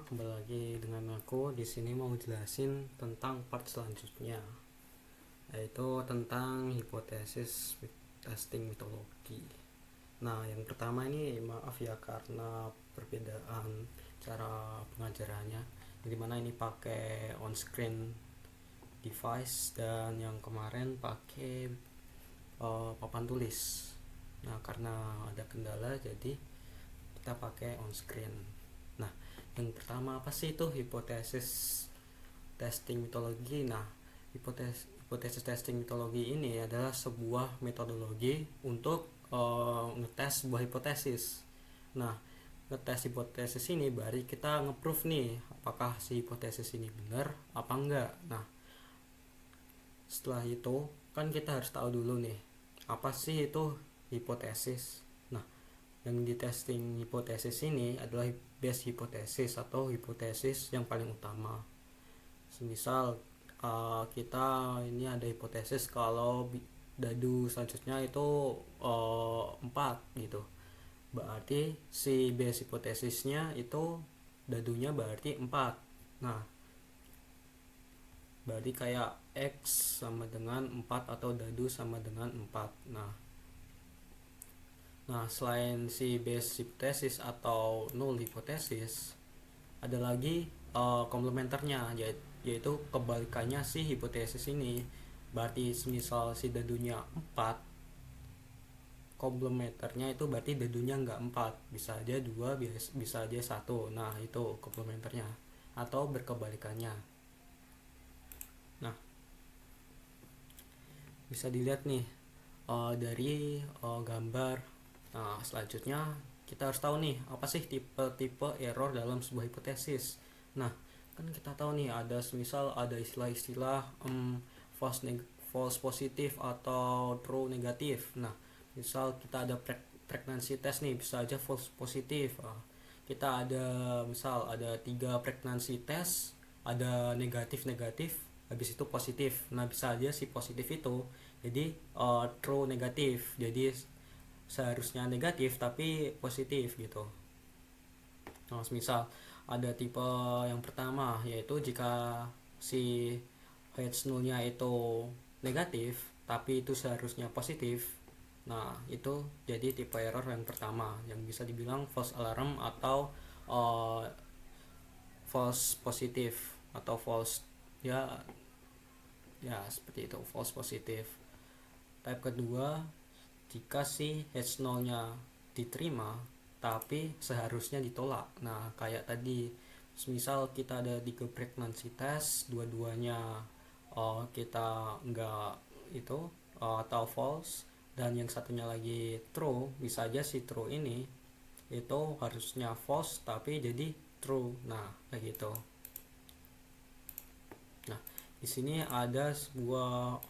kembali lagi dengan aku. Di sini mau jelasin tentang part selanjutnya, yaitu tentang hipotesis testing metodologi. Nah, yang pertama ini maaf ya karena perbedaan cara pengajarannya. Yang dimana ini pakai on screen device dan yang kemarin pakai papan tulis. Nah, karena ada kendala jadi kita pakai on screen. Nah, yang pertama apa sih itu hipotesis testing metodologi? Nah, hipotesis testing metodologi ini adalah sebuah metodologi untuk ngetes sebuah hipotesis. Nah, ngetes hipotesis ini baru kita nge-proof nih apakah si hipotesis ini benar apa enggak. Nah, setelah itu kan kita harus tahu dulu nih apa sih itu hipotesis. Nah, yang di testing hipotesis ini adalah base hipotesis atau hipotesis yang paling utama. Semisal kita ini ada hipotesis kalau dadu selanjutnya itu 4 gitu. Berarti si base hipotesisnya itu dadunya berarti 4. Nah, berarti kayak X sama dengan 4 atau dadu sama dengan 4. Nah, selain si base hipotesis atau null hipotesis, ada lagi komplementernya, yaitu kebalikannya si hipotesis ini. Berarti misal si dadunya 4, komplementernya itu berarti dadunya enggak 4, bisa aja 2, bisa aja 1. Nah, itu komplementernya atau berkebalikannya. Nah, bisa dilihat nih dari gambar. Nah, selanjutnya kita harus tahu nih apa sih tipe-tipe error dalam sebuah hipotesis. Nah, kan kita tahu nih ada misal ada istilah-istilah false positif atau true negatif. Nah, misal kita ada pregnancy test nih, bisa aja false positif. Kita ada misal ada 3 pregnancy test, ada negatif, habis itu positif. Nah, bisa aja si positif itu jadi true negatif, jadi seharusnya negatif tapi positif gitu. Nah, misal ada tipe yang pertama, yaitu jika si H nullnya itu negatif tapi itu seharusnya positif. Nah, itu jadi tipe error yang pertama yang bisa dibilang false alarm atau uh, false positif atau false, ya ya seperti itu, false positif. Type kedua, jika si H0 nya diterima tapi seharusnya ditolak. Nah, kayak tadi misal kita ada 3 pregnancy test, dua-duanya kita enggak itu atau false, dan yang satunya lagi true. Bisa aja si true ini itu harusnya false tapi jadi true. Nah, kayak gitu. Nah, di sini ada sebuah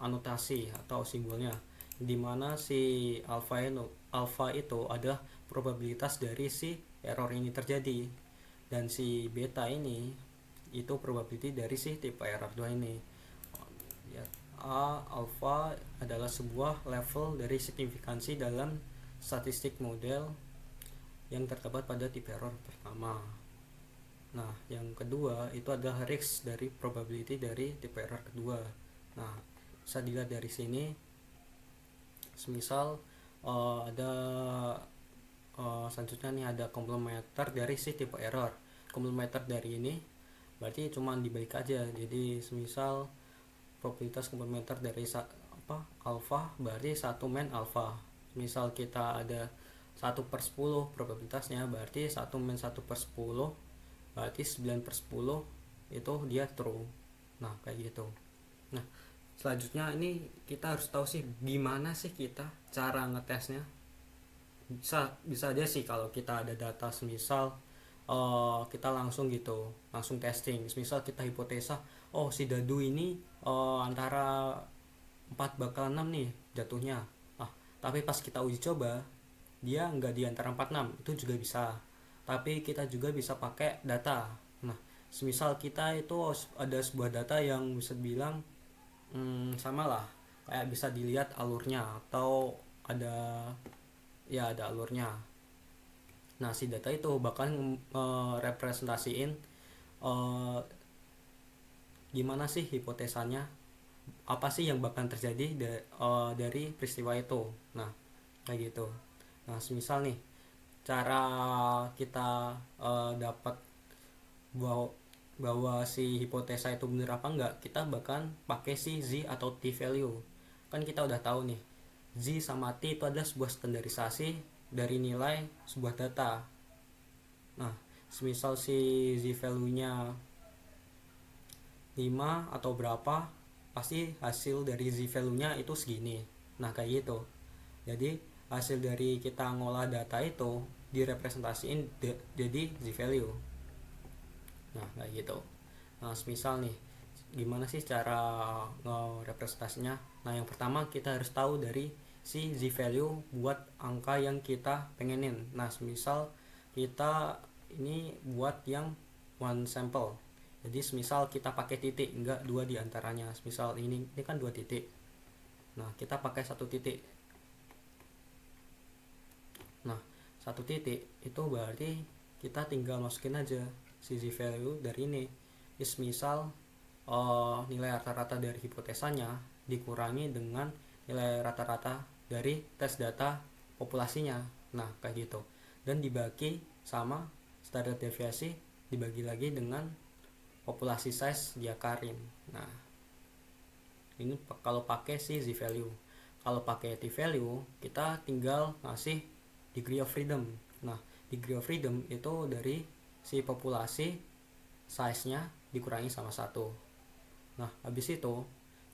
anotasi atau simbolnya, di mana si alpha itu adalah probabilitas dari si error ini terjadi, dan si beta ini itu probability dari si tipe error 2 ini. Ya, alpha adalah sebuah level dari signifikansi dalam statistik model yang terdapat pada tipe error pertama. Nah, yang kedua itu adalah risk dari probability dari tipe error kedua. Nah, bisa dilihat dari sini. Semisal ada selanjutnya nih ada komplementer dari si tipe error. Komplementer dari ini berarti cuma dibalik aja. Jadi semisal probabilitas komplementer dari alpha berarti 1 min alpha. Misal kita ada 1/10 probabilitasnya, berarti 1 min 1/10 berarti 9/10 itu dia true. Nah, kayak gitu. Nah, selanjutnya ini kita harus tahu sih gimana sih kita cara ngetesnya. Bisa aja sih kalau kita ada data, semisal kita langsung gitu, langsung testing. Misal kita hipotesa, oh si dadu ini antara 4 bakal 6 nih jatuhnya. Tapi pas kita uji coba dia nggak di antara 4 6, itu juga bisa. Tapi kita juga bisa pakai data. Nah, semisal kita itu ada sebuah data yang bisa bilang sama lah, kayak bisa dilihat alurnya atau ada, ya ada alurnya. Nah, si data itu bakal representasiin uh, gimana sih hipotesanya, apa sih yang bakal terjadi dari peristiwa itu. Nah, kayak gitu. Nah, semisal nih cara kita dapat bahwa si hipotesa itu benar apa enggak, kita bahkan pakai si z atau t value. Kan kita udah tahu nih, z sama t itu adalah sebuah standarisasi dari nilai sebuah data. Nah, semisal si z value-nya 5 atau berapa, pasti hasil dari z value-nya itu segini. Nah, kayak gitu. Jadi hasil dari kita ngolah data itu direpresentasiin jadi z value. Nah, kayak gitu. Nah, misal nih, gimana sih cara representasinya? Nah, yang pertama kita harus tahu dari si z value buat angka yang kita pengenin. Nah, misal kita ini buat yang one sample. Jadi misal kita pakai titik, enggak dua diantaranya. Misal ini kan dua titik. Nah, kita pakai satu titik. Nah, satu titik itu berarti kita tinggal masukin aja si z value dari ini. Misal nilai rata-rata dari hipotesanya dikurangi dengan nilai rata-rata dari tes data populasinya. Nah, kayak gitu. Dan dibagi sama standar deviasi, dibagi lagi dengan populasi size diakarin. Nah, ini kalau pakai si z value. Kalau pakai t value, kita tinggal ngasih degree of freedom. Nah, degree of freedom itu dari si populasi size-nya dikurangi sama 1. Nah, habis itu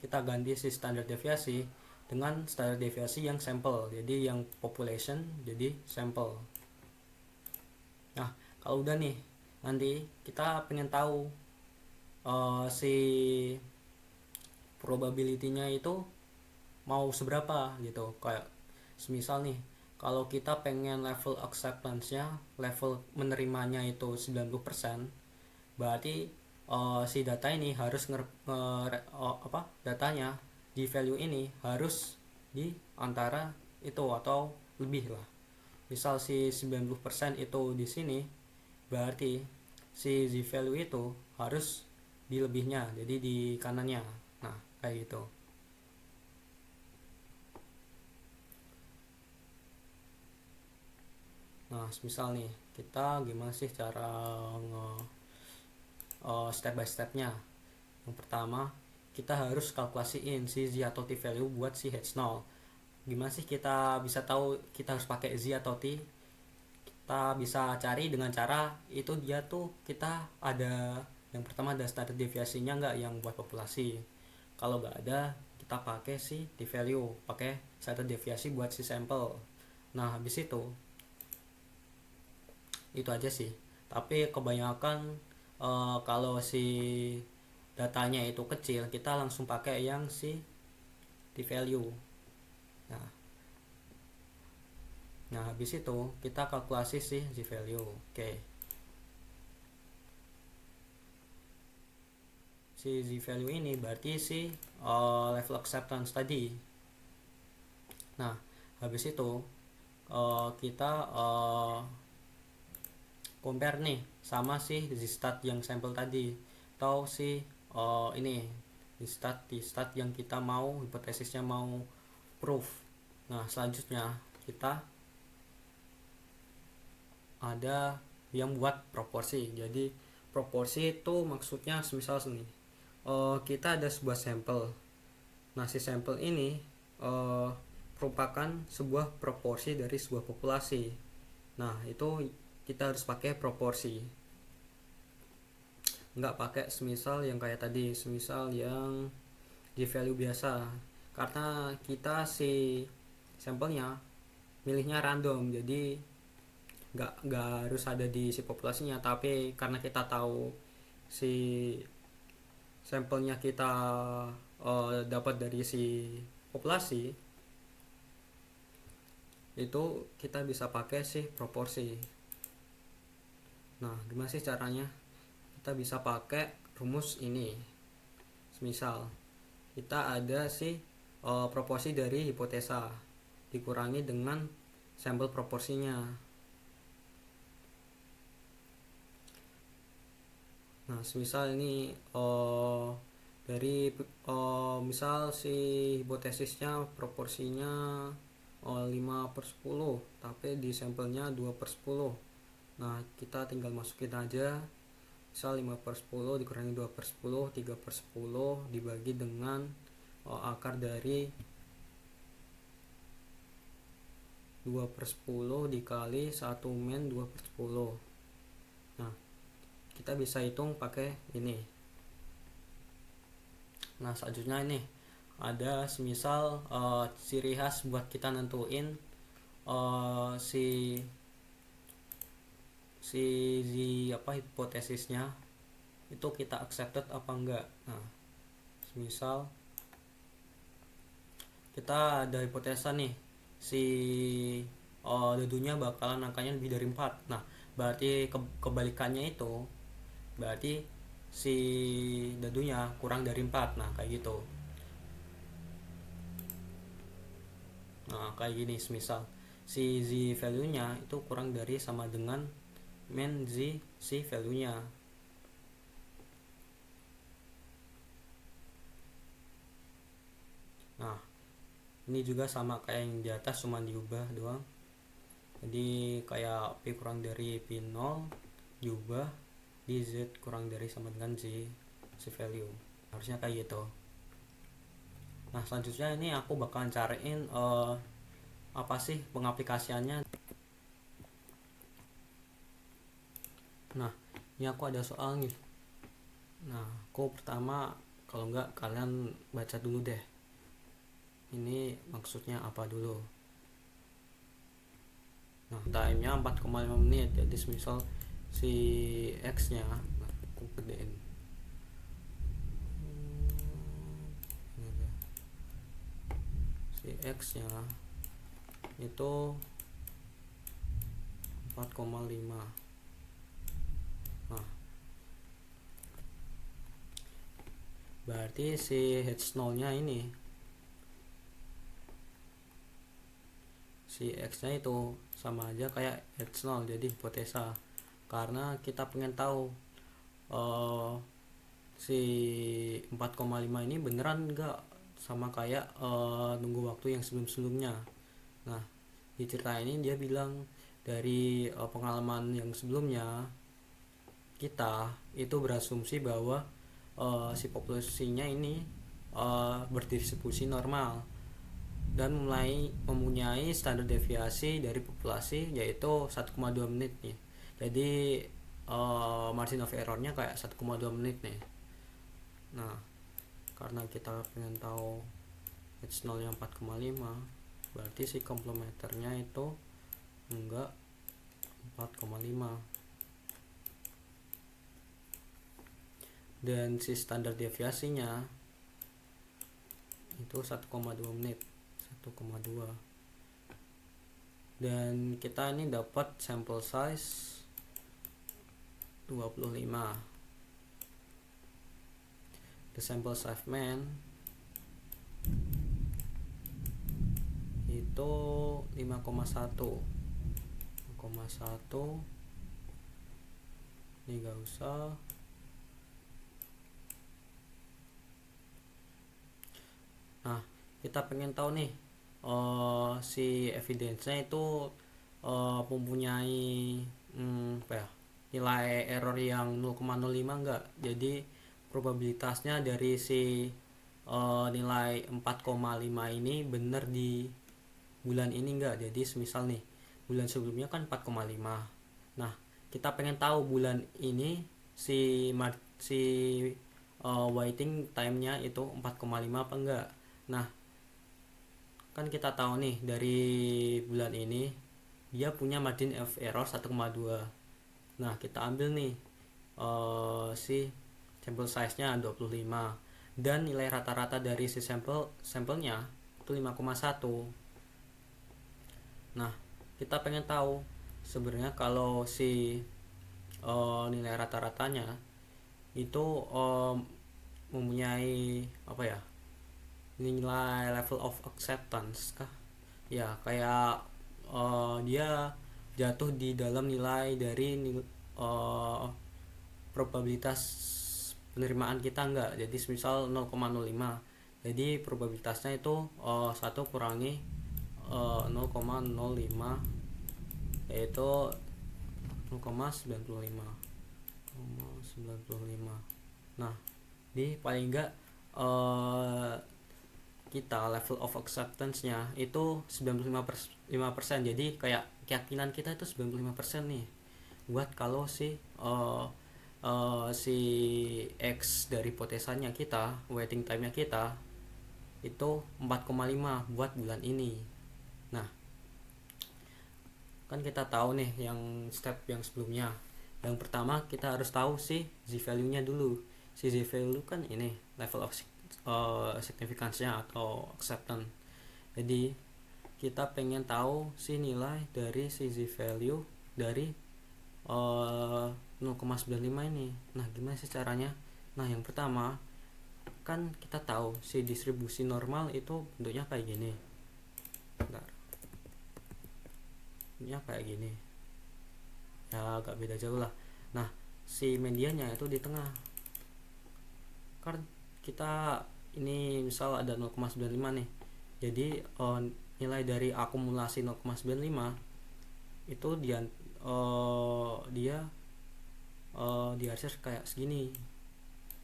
kita ganti si standar deviasi dengan standar deviasi yang sampel. Jadi yang population jadi sampel. Nah, kalau udah nih, nanti kita pengen tahu si probability-nya itu mau seberapa gitu. Kayak semisal nih, kalau kita pengen level acceptance-nya, level menerimanya itu 90%, berarti si data ini harus datanya di value ini harus di antara itu atau lebih lah. Misal si 90% itu di sini, berarti si z value itu harus di lebihnya, jadi di kanannya. Nah, kayak gitu. Nah, misal nih, kita gimana sih cara step by stepnya. Yang pertama, kita harus kalkulasiin si z atau t value buat si h0. Gimana sih kita bisa tahu kita harus pakai z atau t? Kita bisa cari dengan cara itu dia tuh kita ada yang pertama ada standar deviasinya nggak yang buat populasi. Kalau nggak ada, kita pakai si t value, pakai standar deviasi buat si sampel. Nah, habis itu aja sih. Tapi kebanyakan kalau si datanya itu kecil, kita langsung pakai yang si t value. Nah, habis itu kita kalkulasi si z value. Oke. Si z value ini berarti si level acceptance tadi. Nah, habis itu kita compare nih sama si z-stat yang sampel tadi atau si ini stat yang kita mau hipotesisnya mau proof. Nah, selanjutnya kita ada yang buat proporsi. Jadi proporsi itu maksudnya semisal nih kita ada sebuah sampel. Nah, si sampel ini merupakan sebuah proporsi dari sebuah populasi. Nah, itu kita harus pakai proporsi, nggak pakai semisal yang kayak tadi, semisal yang di value biasa, karena kita si sampelnya milihnya random, jadi nggak harus ada di si populasinya, tapi karena kita tahu si sampelnya kita dapat dari si populasi, itu kita bisa pakai si proporsi. Nah, gimana sih caranya? Kita bisa pakai rumus ini. Misal kita ada si proporsi dari hipotesa dikurangi dengan sampel proporsinya. Nah, semisal ini dari misal si hipotesisnya proporsinya 5/10, tapi di sampelnya 2/10. Nah, kita tinggal masukin aja, misal 5/10 dikurangi 2/10, 3/10 dibagi dengan akar dari 2/10 dikali 1 min 2/10. Nah, kita bisa hitung pakai ini. Nah, selanjutnya ini ada semisal ciri khas buat kita nentuin si hipotesisnya itu kita accepted apa enggak. Nah, semisal kita ada hipotesa nih, si dadunya bakalan angkanya lebih dari 4. Nah, berarti kebalikannya itu berarti si dadunya kurang dari 4. Nah, kayak gitu. Nah, kayak gini, semisal si z value nya itu kurang dari sama dengan min z si value nya. Nah, ini juga sama kayak yang di atas, cuma diubah doang. Jadi kayak P kurang dari P0 diubah di Z kurang dari sama dengan Z si value. Harusnya kayak gitu. Nah, selanjutnya ini aku bakalan cariin apa sih pengaplikasiannya. Nah, ini aku ada soal nih. Nah, aku pertama, kalau enggak kalian baca dulu deh, ini maksudnya apa dulu. Nah, time-nya 4,5 menit. Jadi semisal si X-nya, nah, aku gedein. Si X-nya itu 4,5. Nah, berarti si H0-nya ini, si X-nya itu sama aja kayak H0, jadi hipotesa. Karena kita pengen tahu si 4,5 ini beneran enggak sama kayak nunggu waktu yang sebelum-sebelumnya. Nah, di cerita ini dia bilang dari pengalaman yang sebelumnya kita itu berasumsi bahwa si populasinya ini berdistribusi normal dan mempunyai standar deviasi dari populasi yaitu 1,2 menit nih. Jadi margin of errornya kayak 1,2 menit nih. Nah, karena kita pengen tahu H0 nya 4,5, berarti si komplementernya itu enggak 4,5. Dan si standar deviasinya itu 1,2 menit, 1,2. Dan kita ini dapat sample size 25. The sample size mean itu 5,1. Ini gak usah. Nah, kita pengen tahu nih si evidence-nya itu mempunyai nilai error yang 0,05 enggak. Jadi probabilitasnya dari si nilai 4,5 ini benar di bulan ini enggak. Jadi semisal nih bulan sebelumnya kan 4,5. Nah, kita pengen tahu bulan ini si waiting time-nya itu 4,5 apa enggak. Nah, kan kita tahu nih dari bulan ini dia punya margin of error 1,2. Nah, kita ambil nih si sampel size-nya 25 dan nilai rata-rata dari si sampelnya itu 5,1. Nah, kita pengen tahu sebenarnya kalau si nilai rata-ratanya itu mempunyai apa ya, nilai level of acceptance kah ya, kayak dia jatuh di dalam nilai dari probabilitas penerimaan kita enggak. Jadi misal 0,05, jadi probabilitasnya itu 1 kurangi 0,05, yaitu 0,95. Nah, di paling enggak kita level of acceptance-nya itu 95%. Jadi kayak keyakinan kita itu 95% nih buat kalau si X dari hipotesanya kita, waiting time-nya kita itu 4,5 buat bulan ini. Nah, kan kita tahu nih yang step yang sebelumnya. Yang pertama kita harus tahu si Z value-nya dulu. Si Z value kan ini level of significance-nya atau acceptance. Jadi kita pengen tahu si nilai dari si Z value dari 0,95 ini. Nah, gimana sih caranya? Nah, yang pertama kan kita tahu si distribusi normal itu bentuknya kayak gini. Bentar. Bentuknya kayak gini. Ya agak beda jauh lah. Nah, si mediannya itu di tengah. Kan kita ini misal ada 0,95 nih. Jadi nilai dari akumulasi 0,95 itu dia diarsir kayak segini.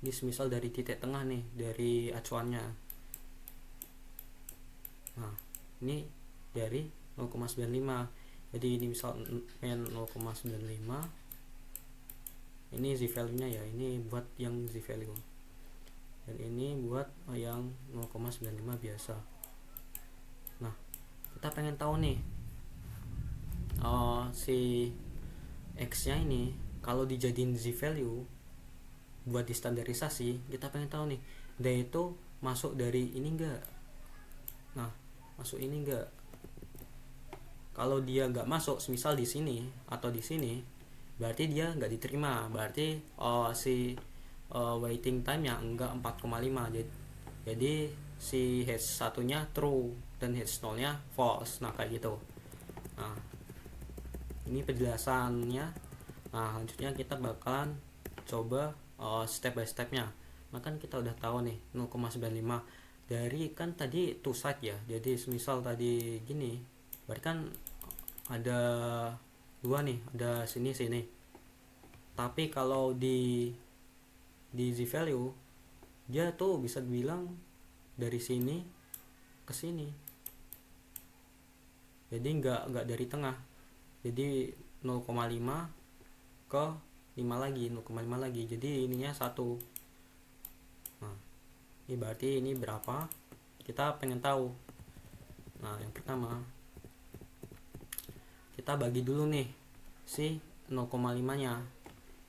Ini misal dari titik tengah nih, dari acuannya. Nah, ini dari 0,95. Jadi ini misal n 0,95. Ini Z value-nya ya, ini buat yang Z value. Dan ini buat yang 0,95 biasa. Nah, kita pengen tahu nih si X-nya ini kalau dijadiin Z value buat distandarisasi, kita pengen tahu nih dia itu masuk dari ini enggak. Nah, masuk ini enggak. Kalau dia enggak masuk, misal di sini atau di sini, berarti dia enggak diterima. Berarti si waiting time-nya enggak 4,5. Jadi si hash satunya true dan hash 0-nya false. Nah, kayak gitu. Nah, ini penjelasannya. Nah, selanjutnya kita bakalan coba step by stepnya. Makan kita udah tahu nih 0,95 dari kan tadi two side ya. Jadi semisal tadi gini, berarti kan ada dua nih, ada sini. Tapi kalau di Z value dia tuh bisa dibilang dari sini ke sini. Jadi nggak dari tengah. Jadi 0,5 ke 5 lagi, 0,5 lagi. Jadi ininya 1. Nah, ini berarti ini berapa? Kita pengen tahu. Nah, yang pertama kita bagi dulu nih si 0,5-nya.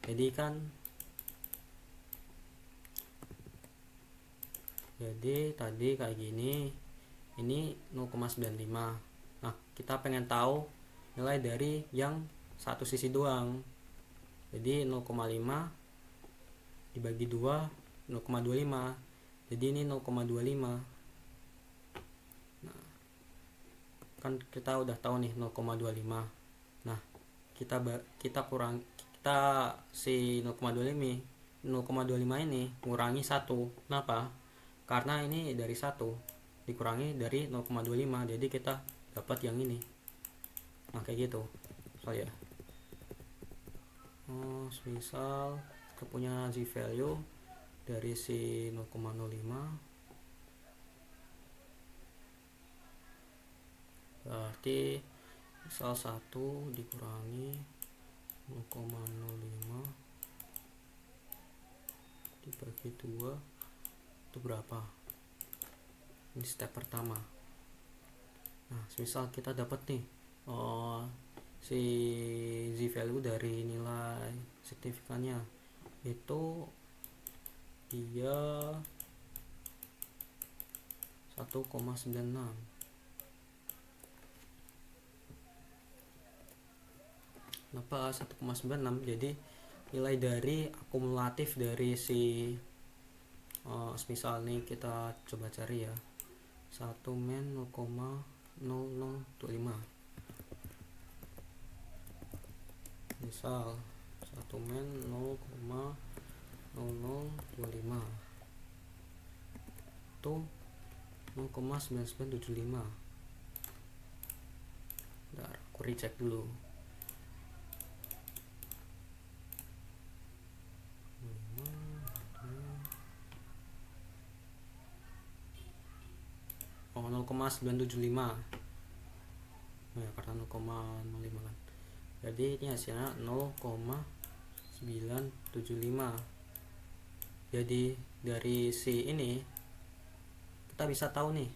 Jadi kan tadi kayak gini. Ini 0,95. Nah, kita pengen tahu nilai dari yang satu sisi doang. Jadi 0,5 dibagi 2 0,25. Jadi ini 0,25. Nah, kan kita udah tahu nih 0,25. Nah, kita si 0,25 ini ngurangi 1. Kenapa? Karena ini dari 1 dikurangi dari 0,25. Jadi kita dapat yang ini. Nah, kayak gitu. Saya misal kita punya Z value dari si 0,05, berarti misal 1 dikurangi 0,05 dibagi 2 itu berapa? Ini step pertama. Nah, misal kita dapat nih si Z value dari nilai signifikannya itu dia 1,96. Kenapa 1,96? Jadi nilai dari akumulatif dari si misal nih kita coba cari ya, 1 men 0,0025. Misal 1 men 0,0025. itu 0,9975. Bentar, aku recheck dulu. Oh, 0,975. Oh ya, karena 0,05 kan. Jadi ini hasilnya 0,975. Jadi dari si ini kita bisa tahu nih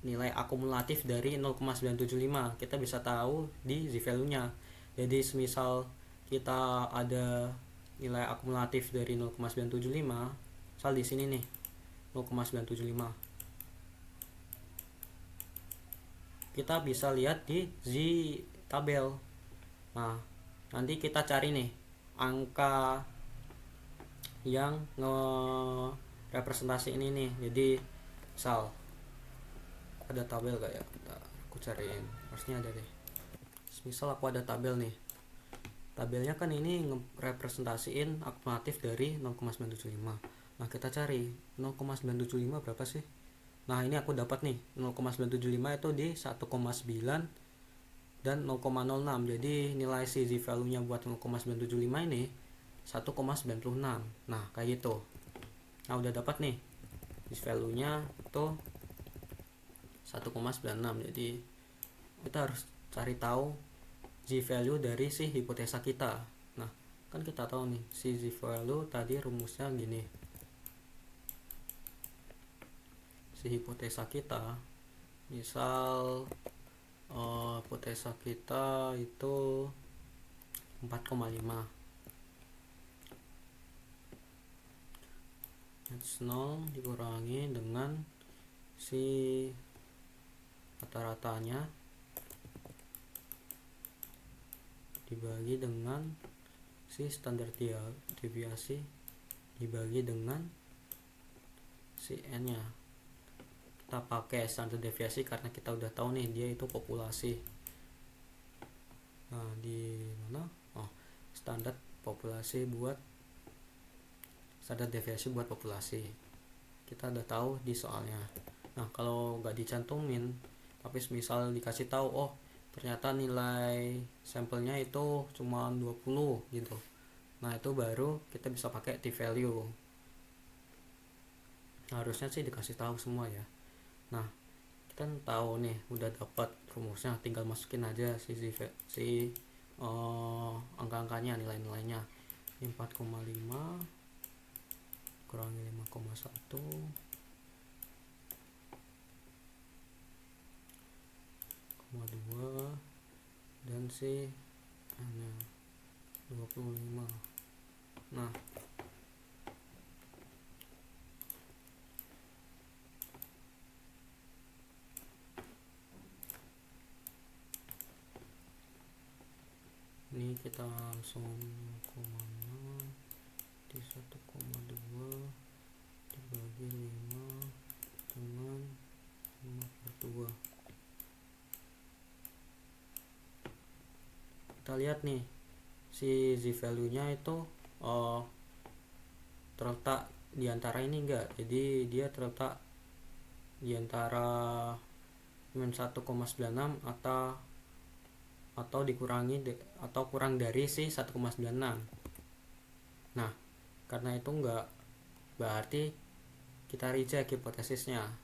nilai akumulatif dari 0,975. Kita bisa tahu di z value nya. Jadi semisal kita ada nilai akumulatif dari 0,975, misal di sini nih 0,975, kita bisa lihat di z tabel. Nah, nanti kita cari nih angka yang representasi ini nih. Jadi misal ada tabel gak ya, aku cariin, harusnya ada deh. Misal aku ada tabel nih, tabelnya kan ini representasiin akumulatif dari 0,975. Nah, kita cari 0,975 berapa sih. Nah, ini aku dapat nih 0,975 itu di 1,9 dan 0,06. Jadi nilai z value nya buat 0,975 ini 1,96. Nah, kayak gitu. Nah, udah dapat nih z value nya tuh 1,96. Jadi kita harus cari tahu z value dari si hipotesa kita. Nah, kan kita tahu nih si z value tadi rumusnya gini. Si hipotesa kita, misal hipotesa kita itu 4,5. That's 0 dikurangi dengan si rata-ratanya dibagi dengan si standar deviasi dibagi dengan si n nya. Kita pakai standar deviasi karena kita udah tahu nih dia itu populasi. Nah, di mana? Oh, standar deviasi buat populasi. Kita udah tahu di soalnya. Nah, kalau nggak dicantumin, tapi misal dikasih tahu, oh ternyata nilai sampelnya itu cuma 20 gitu. Nah, itu baru kita bisa pakai t-value. Harusnya sih dikasih tahu semua ya. Nah, kita tahu nih udah dapat rumusnya, tinggal masukin aja si angka-angkanya, nilai-nilainya. 4,5 kurangi 5,1 2 dan si hanya 25. Nah, ini kita langsung komanya di 1,2 dibagi 5 dengan 5/2. Kita lihat nih si z value nya itu terletak di antara ini enggak. Jadi dia terletak di antara min 1,96 atau dikurangi atau kurang dari si 1,96. Nah, karena itu enggak, berarti kita reject hipotesisnya.